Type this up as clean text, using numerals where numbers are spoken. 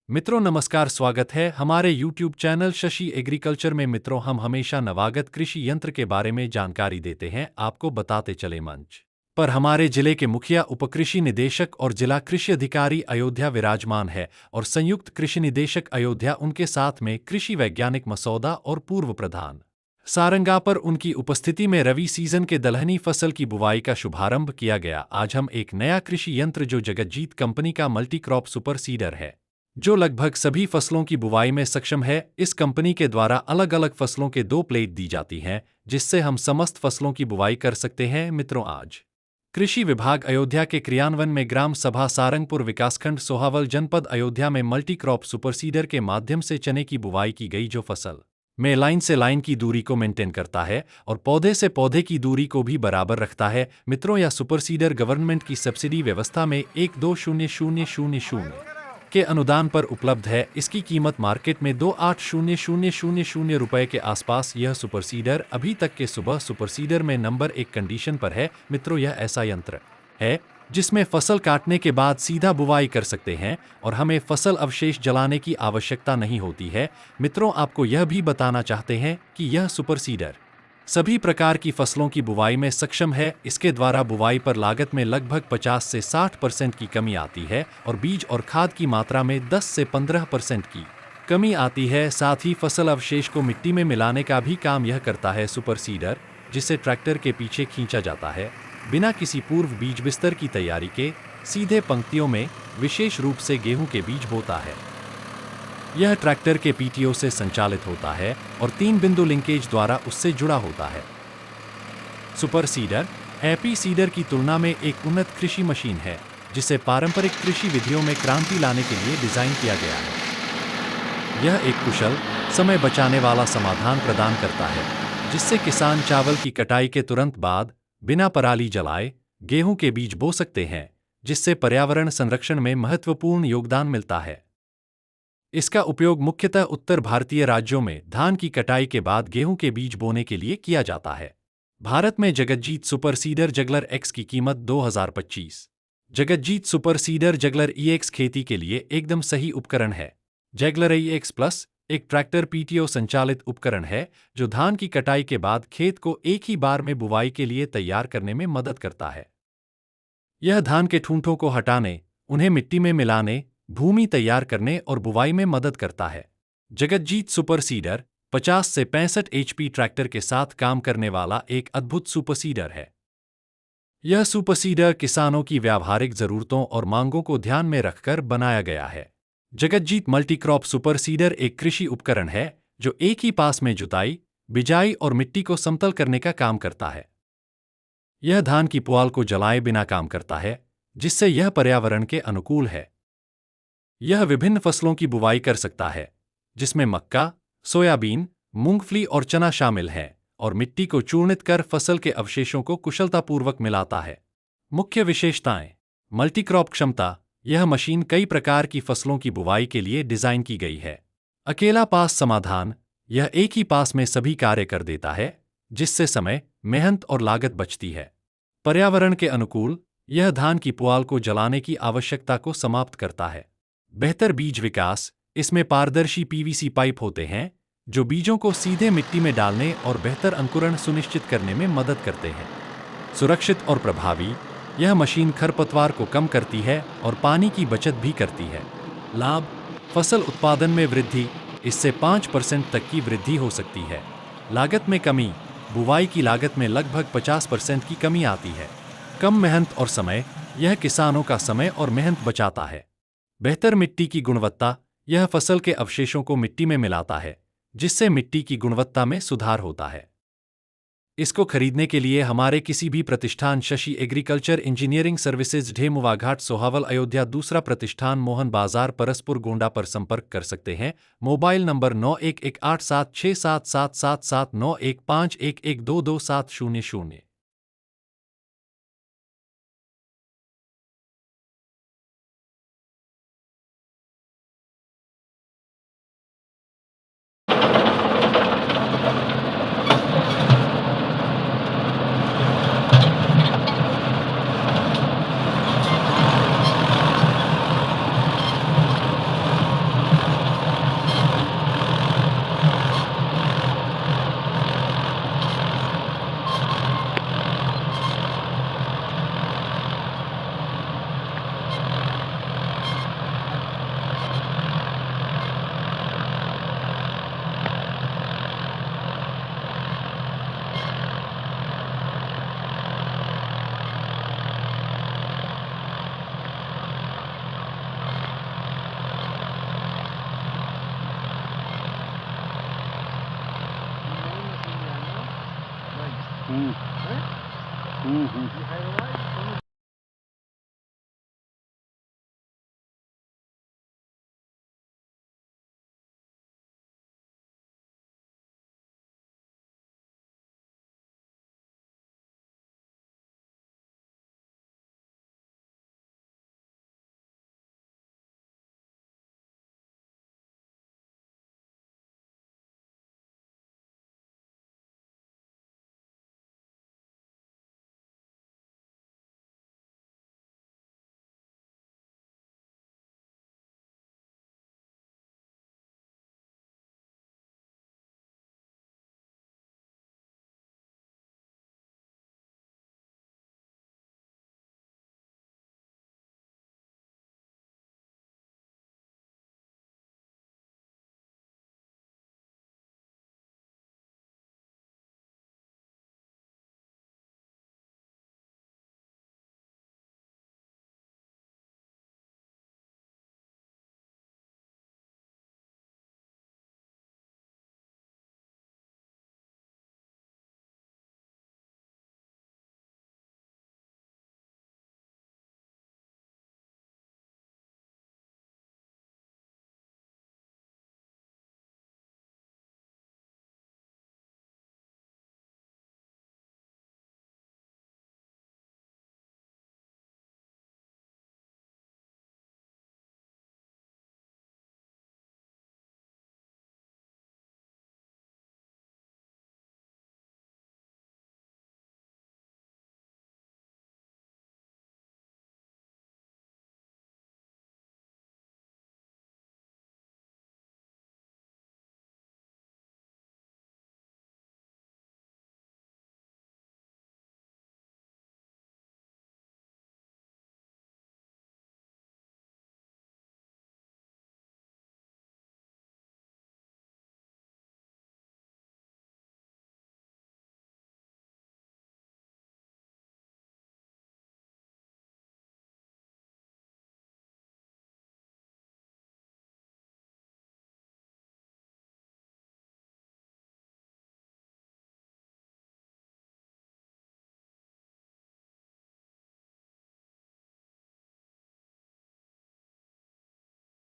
मित्रों नमस्कार, स्वागत है हमारे YouTube चैनल शशि एग्रीकल्चर में। मित्रों, हम हमेशा नवागत कृषि यंत्र के बारे में जानकारी देते हैं, आपको बताते चले मंच पर हमारे जिले के मुखिया, उपकृषि निदेशक और जिला कृषि अधिकारी अयोध्या विराजमान है और संयुक्त कृषि निदेशक अयोध्या, उनके साथ में कृषि वैज्ञानिक मसौदा और पूर्व प्रधान सारंगा पर उनकी उपस्थिति में रवि सीजन के दलहनी फसल की बुवाई का शुभारंभ किया गया। आज हम एक नया कृषि यंत्र जो जगतजीत कंपनी का मल्टी क्रॉप सुपर सीडर है, जो लगभग सभी फसलों की बुवाई में सक्षम है। इस कंपनी के द्वारा अलग अलग फसलों के 2 प्लेट दी जाती हैं, जिससे हम समस्त फसलों की बुवाई कर सकते हैं। मित्रों, आज कृषि विभाग अयोध्या के क्रियान्वयन में ग्राम सभा सारंगपुर विकासखंड सोहावल जनपद अयोध्या में मल्टी क्रॉप सुपर सीडर के माध्यम से चने की बुवाई की गई, जो फसल में लाइन से लाइन की दूरी को मेंटेन करता है और पौधे से पौधे की दूरी को भी बराबर रखता है। मित्रों, यह सुपर सीडर गवर्नमेंट की सब्सिडी व्यवस्था में 120000 के अनुदान पर उपलब्ध है। इसकी कीमत मार्केट में 280000 रुपए के आसपास। यह सुपर सीडर अभी तक के सुबह सुपर सीडर में नंबर 1 कंडीशन पर है। मित्रों, यह ऐसा यंत्र है जिसमें फसल काटने के बाद सीधा बुवाई कर सकते हैं और हमें फसल अवशेष जलाने की आवश्यकता नहीं होती है। मित्रों, आपको यह भी बताना चाहते हैं कि यह सुपर सीडर सभी प्रकार की फसलों की बुवाई में सक्षम है। इसके द्वारा बुवाई पर लागत में लगभग 50 से 60% की कमी आती है और बीज और खाद की मात्रा में 10 से 15% की कमी आती है। साथ ही फसल अवशेष को मिट्टी में मिलाने का भी काम यह करता है। सुपर सीडर, जिसे ट्रैक्टर के पीछे खींचा जाता है, बिना किसी पूर्व बीज बिस्तर की तैयारी के सीधे पंक्तियों में विशेष रूप से गेहूं के बीज बोता है। यह ट्रैक्टर के पीटीओ से संचालित होता है और 3 बिंदु लिंकेज द्वारा उससे जुड़ा होता है। सुपर सीडर हैप्पी सीडर की तुलना में एक उन्नत कृषि मशीन है, जिसे पारंपरिक कृषि विधियों में क्रांति लाने के लिए डिजाइन किया गया है। यह एक कुशल, समय बचाने वाला समाधान प्रदान करता है, जिससे किसान चावल की कटाई के तुरंत बाद बिना पराली जलाए गेहूं के बीज बो सकते हैं, जिससे पर्यावरण संरक्षण में महत्वपूर्ण योगदान मिलता है। इसका उपयोग मुख्यतः उत्तर भारतीय राज्यों में धान की कटाई के बाद गेहूं के बीज बोने के लिए किया जाता है। भारत में Jagatjit super seeder juggler x की कीमत 2025। Jagatjit super seeder juggler EX खेती के लिए एकदम सही उपकरण है। जगलर EX प्लस एक ट्रैक्टर पीटीओ संचालित उपकरण है, जो धान की कटाई के बाद खेत को एक ही बार में बुवाई के लिए तैयार करने में मदद करता है। यह धान के ठूंठों को हटाने, उन्हें मिट्टी में मिलाने, भूमि तैयार करने और बुवाई में मदद करता है। जगतजीत सुपर सीडर 50 से 65 HP ट्रैक्टर के साथ काम करने वाला एक अद्भुत सुपर सीडर है। यह सुपर सीडर किसानों की व्यावहारिक जरूरतों और मांगों को ध्यान में रखकर बनाया गया है। जगतजीत मल्टीक्रॉप सुपर सीडर एक कृषि उपकरण है जो एक ही पास में जुताई, बिजाई और मिट्टी को समतल करने का काम करता है। यह धान की पुआल को जलाए बिना काम करता है, जिससे यह पर्यावरण के अनुकूल है। यह विभिन्न फसलों की बुवाई कर सकता है, जिसमें मक्का, सोयाबीन, मूंगफली और चना शामिल हैं, और मिट्टी को चूर्णित कर फसल के अवशेषों को कुशलतापूर्वक मिलाता है। मुख्य विशेषताएं: मल्टीक्रॉप क्षमता, यह मशीन कई प्रकार की फसलों की बुवाई के लिए डिजाइन की गई है। अकेला पास समाधान, यह एक ही पास में सभी कार्य कर देता है, जिससे समय, मेहनत और लागत बचती है। पर्यावरण के अनुकूल, यह धान की पुआल को जलाने की आवश्यकता को समाप्त करता है। बेहतर बीज विकास, इसमें पारदर्शी PVC पाइप होते हैं, जो बीजों को सीधे मिट्टी में डालने और बेहतर अंकुरण सुनिश्चित करने में मदद करते हैं। सुरक्षित और प्रभावी, यह मशीन खरपतवार को कम करती है और पानी की बचत भी करती है। लाभ: फसल उत्पादन में वृद्धि, इससे 5% तक की वृद्धि हो सकती है। लागत में कमी, बुवाई की लागत में लगभग 50% की कमी आती है। कम मेहनत और समय, यह किसानों का समय और मेहनत बचाता है। बेहतर मिट्टी की गुणवत्ता, यह फसल के अवशेषों को मिट्टी में मिलाता है, जिससे मिट्टी की गुणवत्ता में सुधार होता है। इसको खरीदने के लिए हमारे किसी भी प्रतिष्ठान शशि एग्रीकल्चर इंजीनियरिंग सर्विसेज ढेमुवा घाट सोहावल अयोध्या, दूसरा प्रतिष्ठान मोहन बाजार परसपुर गोंडा पर संपर्क कर सकते हैं। Mobile number 91187677791511222700। हम्म, हैं? हम्म, हम्म। ये है दवाई।